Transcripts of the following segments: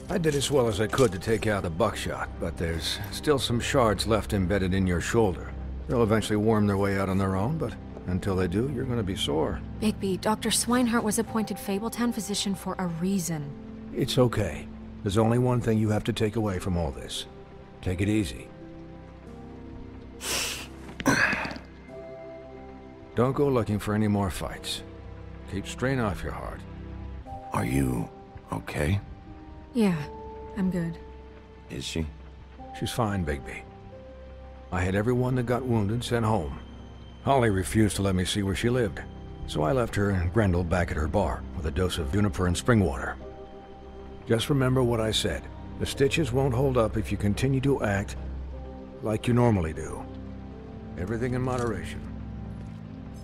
I did as well as I could to take out the buckshot, but there's still some shards left embedded in your shoulder. They'll eventually worm their way out on their own, but until they do, you're gonna be sore. Bigby, Dr. Swinehart was appointed Fabletown physician for a reason. It's okay. There's only one thing you have to take away from all this. Take it easy. Don't go looking for any more fights. Keep strain off your heart. Are you okay? Yeah, I'm good. Is she? She's fine, Bigby. I had everyone that got wounded sent home. Holly refused to let me see where she lived, so I left her and Grendel back at her bar with a dose of juniper and spring water. Just remember what I said. The stitches won't hold up if you continue to act like you normally do. Everything in moderation.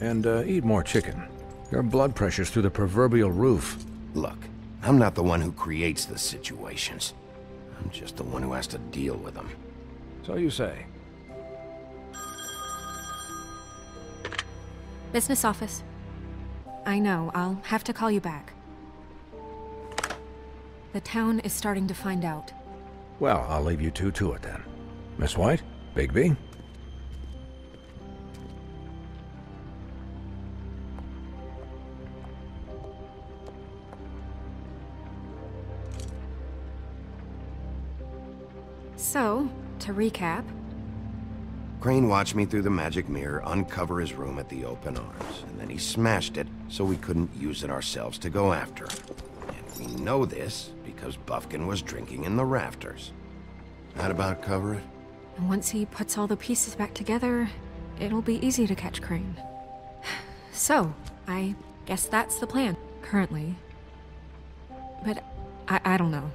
And eat more chicken. Your blood pressure's through the proverbial roof. Look, I'm not the one who creates the situations. I'm just the one who has to deal with them. So you say. Business office. I know, I'll have to call you back. The town is starting to find out. Well, I'll leave you two to it then. Miss White? Bigby? So, to recap... Crane watched me through the magic mirror uncover his room at the open arms, and then he smashed it so we couldn't use it ourselves to go after him. And we know this because Buffkin was drinking in the rafters. That about cover it? And once he puts all the pieces back together, it'll be easy to catch Crane. So, I guess that's the plan, currently. But I don't know.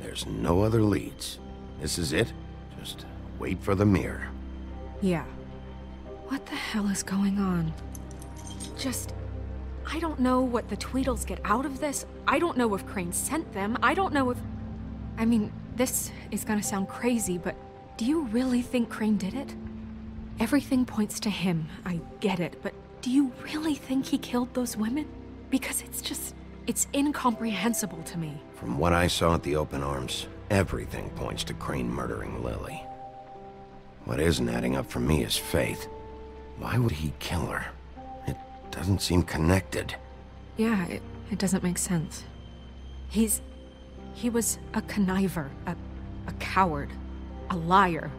There's no other leads. This is it. Just wait for the mirror. Yeah. What the hell is going on? I don't know what the Tweedles get out of this. I don't know if Crane sent them. I don't know if... I mean, this is gonna sound crazy, but do you really think Crane did it? Everything points to him. I get it, but do you really think he killed those women? Because it's incomprehensible to me. From what I saw at the open arms, everything points to Crane murdering Lily. What isn't adding up for me is Faith. Why would he kill her? It doesn't seem connected. Yeah, it doesn't make sense. He was a conniver, a coward, a liar,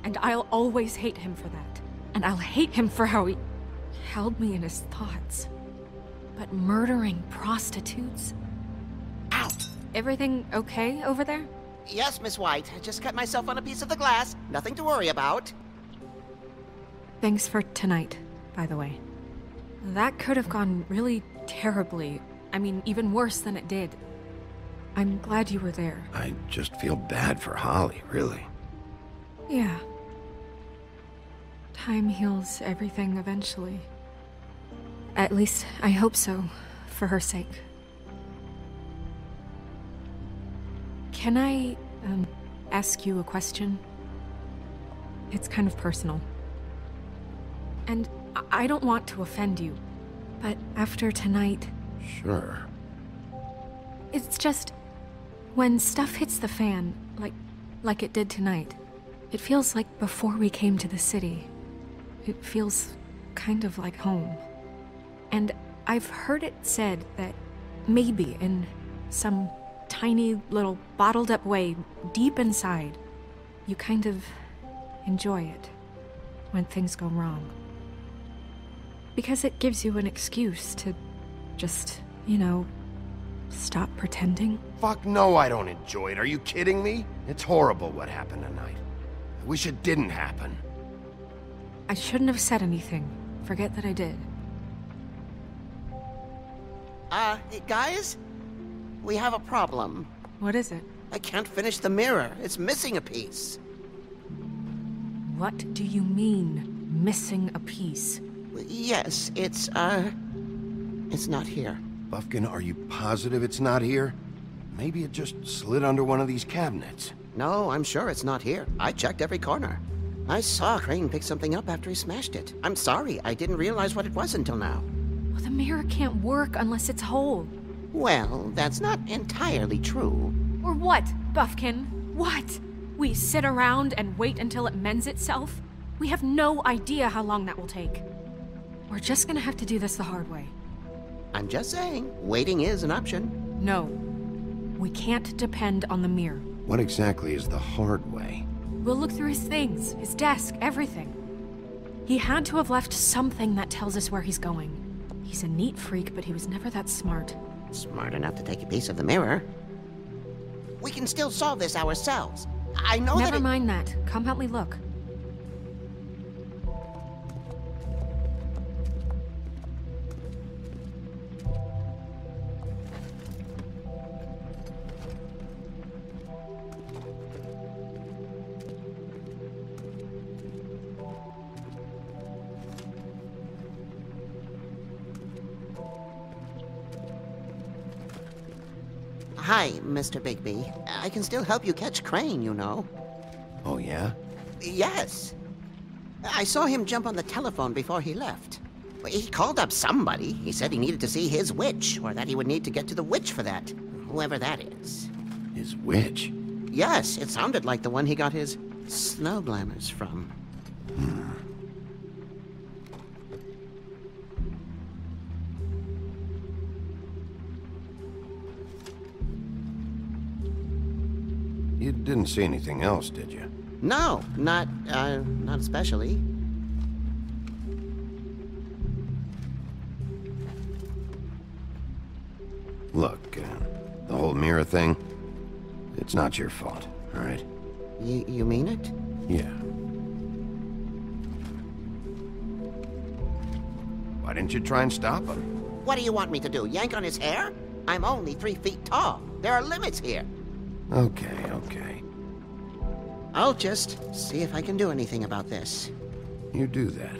and I'll always hate him for that. And I'll hate him for how he held me in his thoughts. But murdering prostitutes? Ow! Everything okay over there? Yes, Miss White. I just cut myself on a piece of the glass. Nothing to worry about. Thanks for tonight, by the way. That could have gone really terribly. I mean, even worse than it did. I'm glad you were there. I just feel bad for Holly, really. Yeah. Time heals everything eventually. At least, I hope so, for her sake. Can I, ask you a question? It's kind of personal. And I don't want to offend you, but after tonight... Sure. It's just... when stuff hits the fan, like it did tonight, it feels like before we came to the city. It feels kind of like home. And I've heard it said that maybe in some tiny little bottled up way deep inside, you kind of enjoy it when things go wrong. Because it gives you an excuse to just, you know, stop pretending. Fuck no, I don't enjoy it. Are you kidding me? It's horrible what happened tonight. I wish it didn't happen. I shouldn't have said anything. Forget that I did. Hey, guys? We have a problem. What is it? I can't finish the mirror. It's missing a piece. What do you mean, missing a piece? Yes, it's not here. Buffkin, are you positive it's not here? Maybe it just slid under one of these cabinets. No, I'm sure it's not here. I checked every corner. I saw Crane pick something up after he smashed it. I'm sorry, I didn't realize what it was until now. Well, the mirror can't work unless it's whole. Well, that's not entirely true. Or what, Buffkin? What? We sit around and wait until it mends itself? We have no idea how long that will take. We're just gonna have to do this the hard way. I'm just saying, waiting is an option. No. We can't depend on the mirror. What exactly is the hard way? We'll look through his things, his desk, everything. He had to have left something that tells us where he's going. He's a neat freak, but he was never that smart. Smart enough to take a piece of the mirror. We can still solve this ourselves. I know that Never mind that. Come help me look. Hi, Mr. Bigby. I can still help you catch Crane, you know. Oh, yeah? Yes. I saw him jump on the telephone before he left. He called up somebody. He said he needed to see his witch, or that he would need to get to the witch for that. Whoever that is. His witch? Yes, it sounded like the one he got his snow glamours from. You didn't see anything else, did you? No, not especially. Look, the whole mirror thing, it's not your fault, all right? You mean it? Yeah. Why didn't you try and stop him? What do you want me to do, yank on his hair? I'm only 3 feet tall. There are limits here. Okay, okay. I'll just see if I can do anything about this. You do that.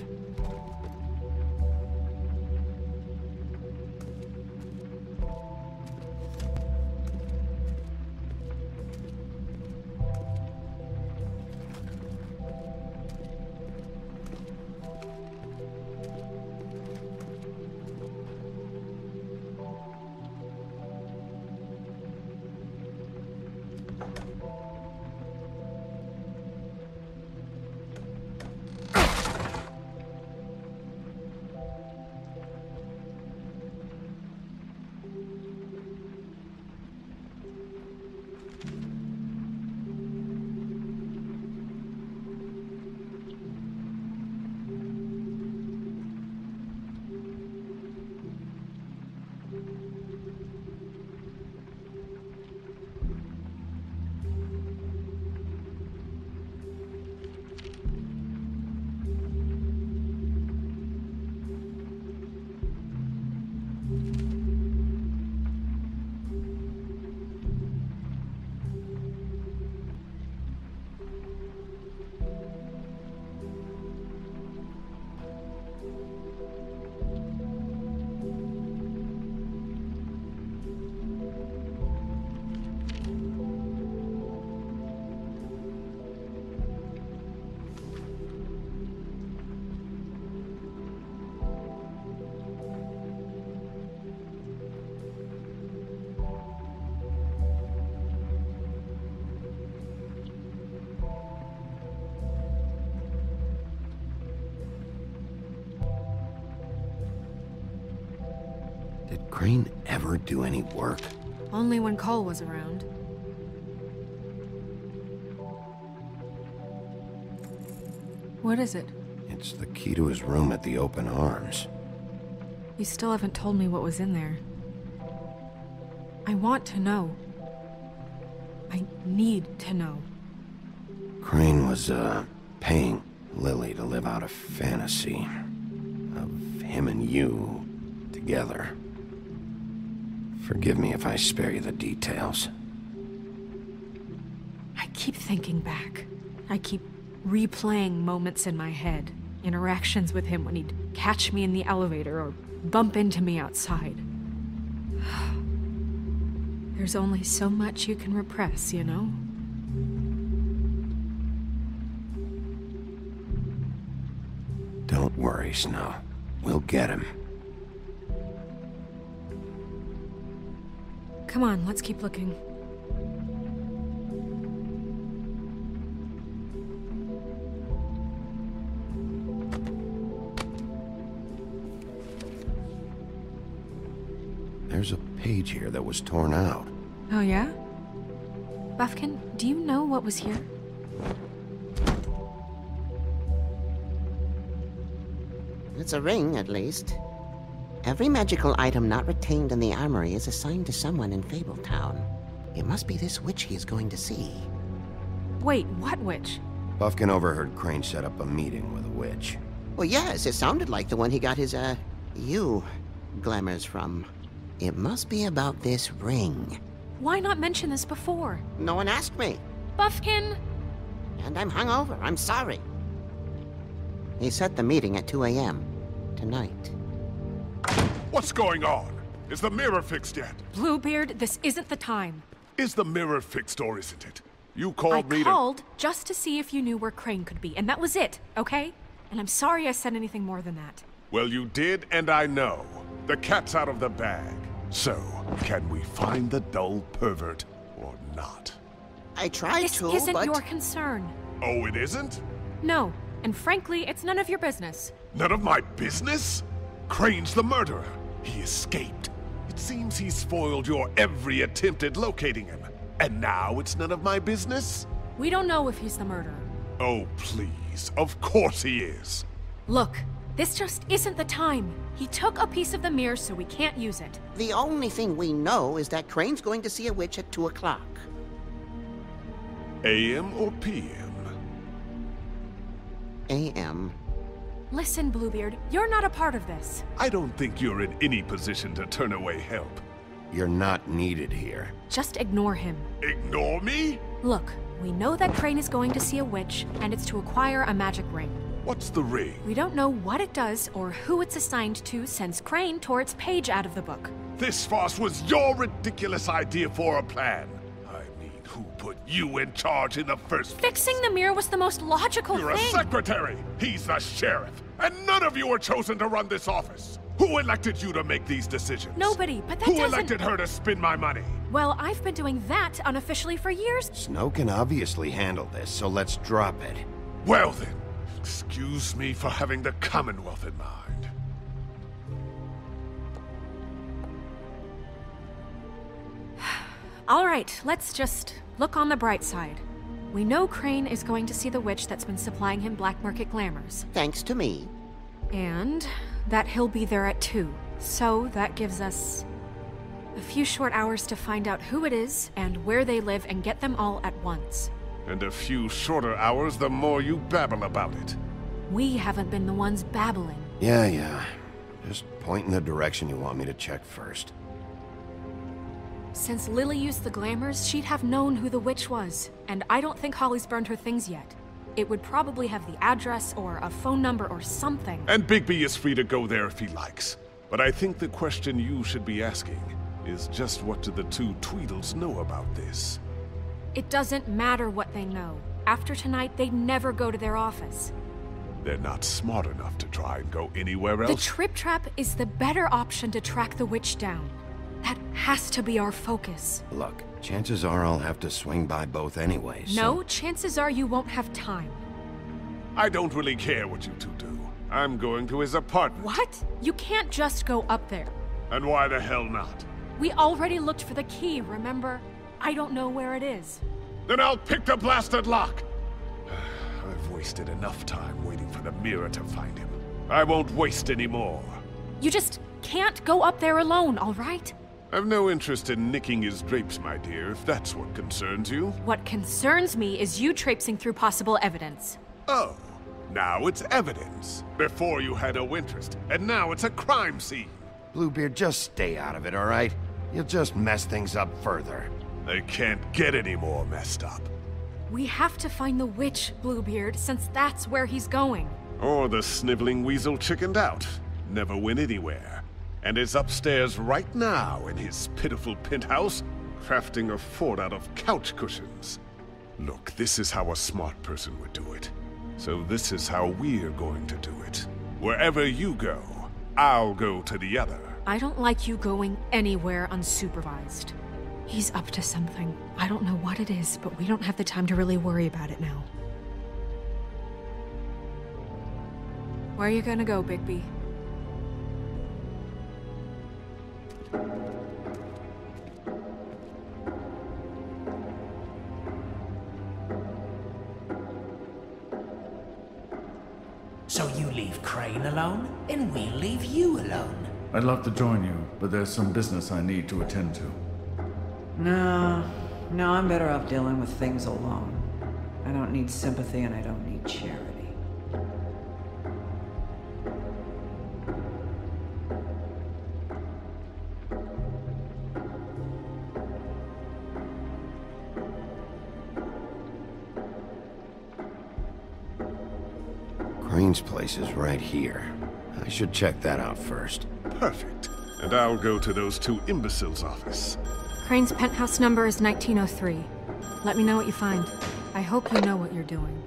Did Crane ever do any work? Only when Cole was around. What is it? It's the key to his room at the Open Arms. You still haven't told me what was in there. I want to know. I need to know. Crane was, paying Lily to live out a fantasy of him and you together. Forgive me if I spare you the details. I keep thinking back. I keep replaying moments in my head. Interactions with him when he'd catch me in the elevator or bump into me outside. There's only so much you can repress, you know? Don't worry, Snow. We'll get him. Come on, let's keep looking. There's a page here that was torn out. Oh yeah? Buffkin, do you know what was here? It's a ring, at least. Every magical item not retained in the armory is assigned to someone in Fabletown. It must be this witch he is going to see. Wait, what witch? Buffkin overheard Crane set up a meeting with a witch. Well, yes, it sounded like the one he got his, glamours from. It must be about this ring. Why not mention this before? No one asked me. Buffkin! And I'm hungover. I'm sorry. He set the meeting at 2 a.m. tonight. What's going on? Is the mirror fixed yet? Bluebeard, this isn't the time. Is the mirror fixed or isn't it? You called me I called just to see if you knew where Crane could be, and that was it, okay? And I'm sorry I said anything more than that. Well, you did, and I know. The cat's out of the bag. So, can we find the dull pervert or not? I tried This to, isn't but... your concern. Oh, it isn't? No, and frankly, it's none of your business. None of my business? Crane's the murderer. He escaped. It seems he spoiled your every attempt at locating him. And now it's none of my business? We don't know if he's the murderer. Oh, please. Of course he is. Look, this just isn't the time. He took a piece of the mirror, so we can't use it. The only thing we know is that Crane's going to see a witch at 2 o'clock. AM or PM? A.M. Listen, Bluebeard, you're not a part of this. I don't think you're in any position to turn away help. You're not needed here. Just ignore him. Ignore me? Look, we know that Crane is going to see a witch, and it's to acquire a magic ring. What's the ring? We don't know what it does or who it's assigned to since Crane tore its page out of the book. This farce was your ridiculous idea for a plan. I mean, who put you in charge in the first place? Fixing the mirror was the most logical You're thing. a secretary. He's the sheriff. And none of you were chosen to run this office. Who elected you to make these decisions? Nobody, but that Who doesn't... elected her to spend my money? Well, I've been doing that unofficially for years. Snow can obviously handle this, so let's drop it. Well then, excuse me for having the Commonwealth in mind. All right, let's just look on the bright side. We know Crane is going to see the witch that's been supplying him black market glamours. Thanks to me. And that he'll be there at 2. So that gives us a few short hours to find out who it is and where they live and get them all at once. And a few shorter hours the more you babble about it. We haven't been the ones babbling. Yeah. Just point in the direction you want me to check first. Since Lily used the glamours, she'd have known who the witch was. And I don't think Holly's burned her things yet. It would probably have the address or a phone number or something. And Bigby is free to go there if he likes. But I think the question you should be asking is just what do the two Tweedles know about this? It doesn't matter what they know. After tonight, they'd never go to their office. They're not smart enough to try and go anywhere else? The Trip Trap is the better option to track the witch down. That has to be our focus. Look, chances are I'll have to swing by both anyway, so... No, chances are you won't have time. I don't really care what you two do. I'm going to his apartment. What? You can't just go up there. And why the hell not? We already looked for the key, remember? I don't know where it is. Then I'll pick the blasted lock! I've wasted enough time waiting for the mirror to find him. I won't waste any more. You just can't go up there alone, all right? I've no interest in nicking his drapes, my dear, if that's what concerns you. What concerns me is you traipsing through possible evidence. Oh, now it's evidence. Before you had no interest, and now it's a crime scene. Bluebeard, just stay out of it, all right? You'll just mess things up further. They can't get any more messed up. We have to find the witch, Bluebeard, since that's where he's going. Or the sniveling weasel chickened out. Never went anywhere. And is upstairs right now in his pitiful penthouse, crafting a fort out of couch cushions. Look, this is how a smart person would do it. So this is how we're going to do it. Wherever you go, I'll go to the other. I don't like you going anywhere unsupervised. He's up to something. I don't know what it is, but we don't have the time to really worry about it now. Where are you gonna go, Bigby? So you leave Crane alone, and we'll leave you alone. I'd love to join you, but there's some business I need to attend to. No, I'm better off dealing with things alone. I don't need sympathy and I don't need charity. Crane's place is right here. I should check that out first. Perfect. And I'll go to those two imbeciles' office. Crane's penthouse number is 1903. Let me know what you find. I hope you know what you're doing.